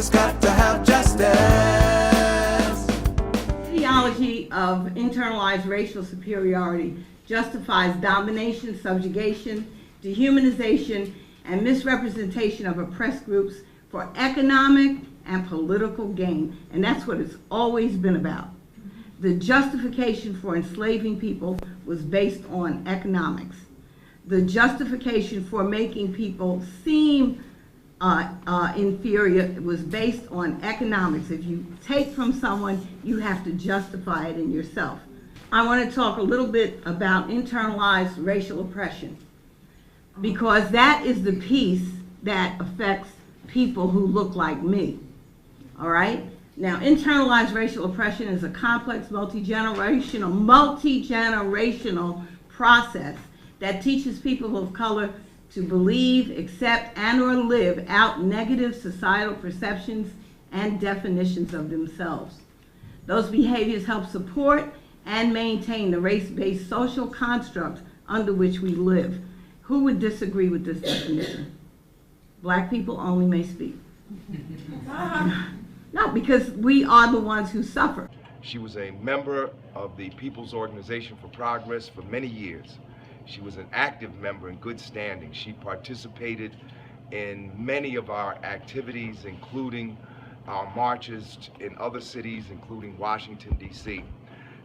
America's got to have justice. Ideology of internalized racial superiority justifies domination, subjugation, dehumanization, and misrepresentation of oppressed groups for economic and political gain. And that's what it's always been about. The justification for enslaving people was based on economics. The justification for making people seem inferior was based on economics. If you take from someone, you have to justify it in yourself. I want to talk a little bit about internalized racial oppression, because that is the piece that affects people who look like me, all right? Now, internalized racial oppression is a complex, multi-generational process that teaches people of color to believe, accept, and or live out negative societal perceptions and definitions of themselves. Those behaviors help support and maintain the race-based social construct under which we live. Who would disagree with this definition? Black people only may speak. No, because we are the ones who suffer. She was a member of the People's Organization for Progress for many years. She was an active member in good standing. She participated in many of our activities, including our marches in other cities, including Washington, D.C.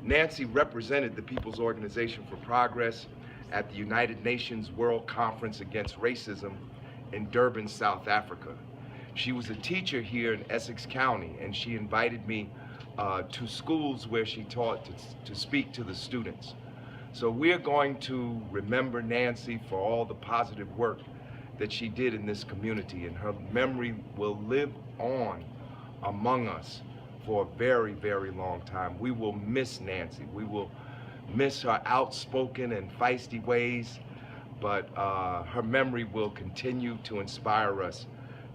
Nancy represented the People's Organization for Progress at the United Nations World Conference Against Racism in Durban, South Africa. She was a teacher here in Essex County, and she invited me to schools where she taught to speak to the students. So we're going to remember Nancy for all the positive work that she did in this community, and her memory will live on among us for a very, very long time. We will miss Nancy. We will miss her outspoken and feisty ways, but her memory will continue to inspire us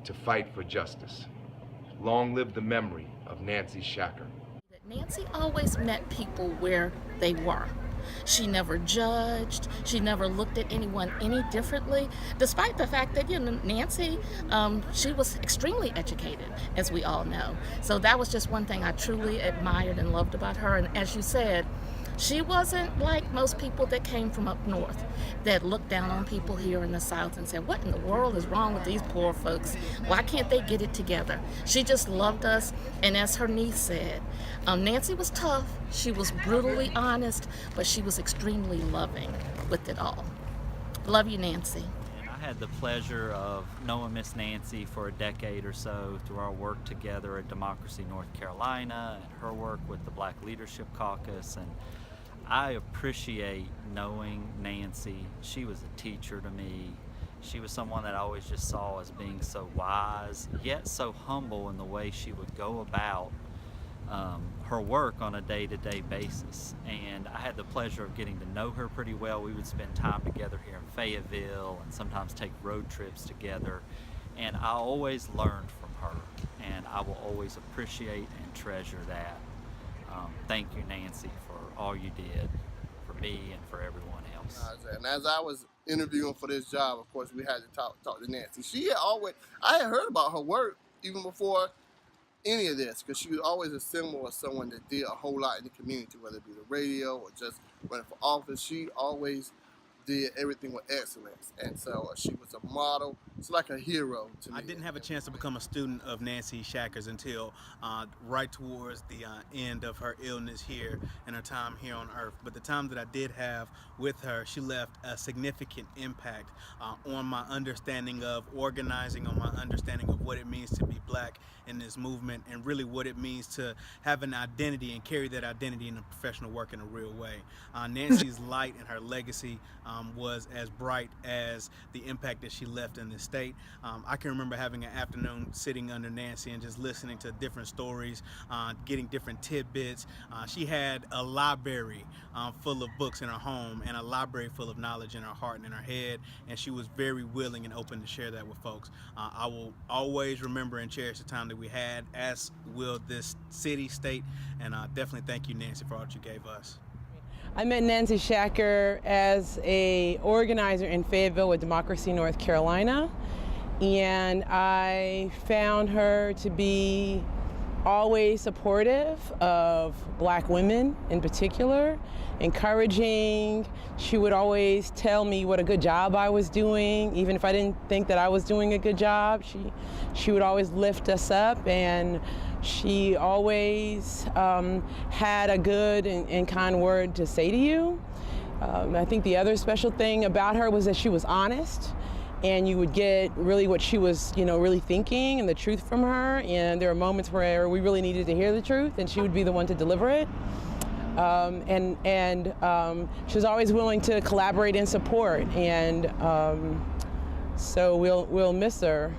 to fight for justice. Long live the memory of Nancy Shakir. Nancy always met people where they were. She never judged. She never looked at anyone any differently, despite the fact that, Nancy, she was extremely educated, as we all know. So that was just one thing I truly admired and loved about her. And as you said, she wasn't like most people that came from up north that looked down on people here in the South and said, what in the world is wrong with these poor folks? Why can't they get it together? She just loved us, and as her niece said, Nancy was tough, she was brutally honest, but she was extremely loving with it all. Love you, Nancy. I had the pleasure of knowing Miss Nancy for a decade or so through our work together at Democracy North Carolina and her work with the Black Leadership Caucus, and I appreciate knowing Nancy. She was a teacher to me. She was someone that I always just saw as being so wise, yet so humble in the way she would go about her work on a day-to-day basis. And I had the pleasure of getting to know her pretty well. We would spend time together here in Fayetteville and sometimes take road trips together. And I always learned from her, and I will always appreciate and treasure that. Thank you, Nancy, for all you did for me and for everyone else. And as I was interviewing for this job, of course, we had to talk to Nancy. I had heard about her work even before any of this, because she was always a symbol of someone that did a whole lot in the community, whether it be the radio or just running for office. She always did everything with excellence, and so she was a model. It's like a hero to me. I didn't have a chance to become a student of Nancy Shakir's until right towards the end of her illness here and her time here on Earth. But the time that I did have with her, she left a significant impact on my understanding of organizing, on my understanding of what it means to be Black in this movement, and really what it means to have an identity and carry that identity in a professional work in a real way. Nancy's light and her legacy was as bright as the impact that she left in this state. I can remember having an afternoon sitting under Nancy and just listening to different stories, getting different tidbits. She had a library full of books in her home and a library full of knowledge in her heart and in her head, and she was very willing and open to share that with folks. I will always remember and cherish the time that we had, as will this city, state, and definitely thank you, Nancy, for all that you gave us. I met Nancy Shakir as an organizer in Fayetteville with Democracy North Carolina, and I found her to be always supportive of Black women in particular, encouraging. She would always tell me what a good job I was doing, even if I didn't think that I was doing a good job. She would always lift us up, and she always had a good and kind word to say to you. I think the other special thing about her was that she was honest, and you would get really what she was, really thinking and the truth from her. And there were moments where we really needed to hear the truth, and she would be the one to deliver it. She was always willing to collaborate and support. And so we'll miss her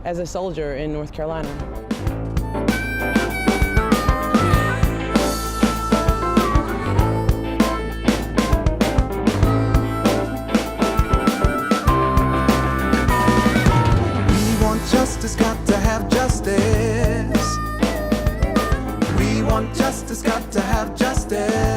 as a soldier in North Carolina. Justice, got to have justice. We want justice, got to have justice.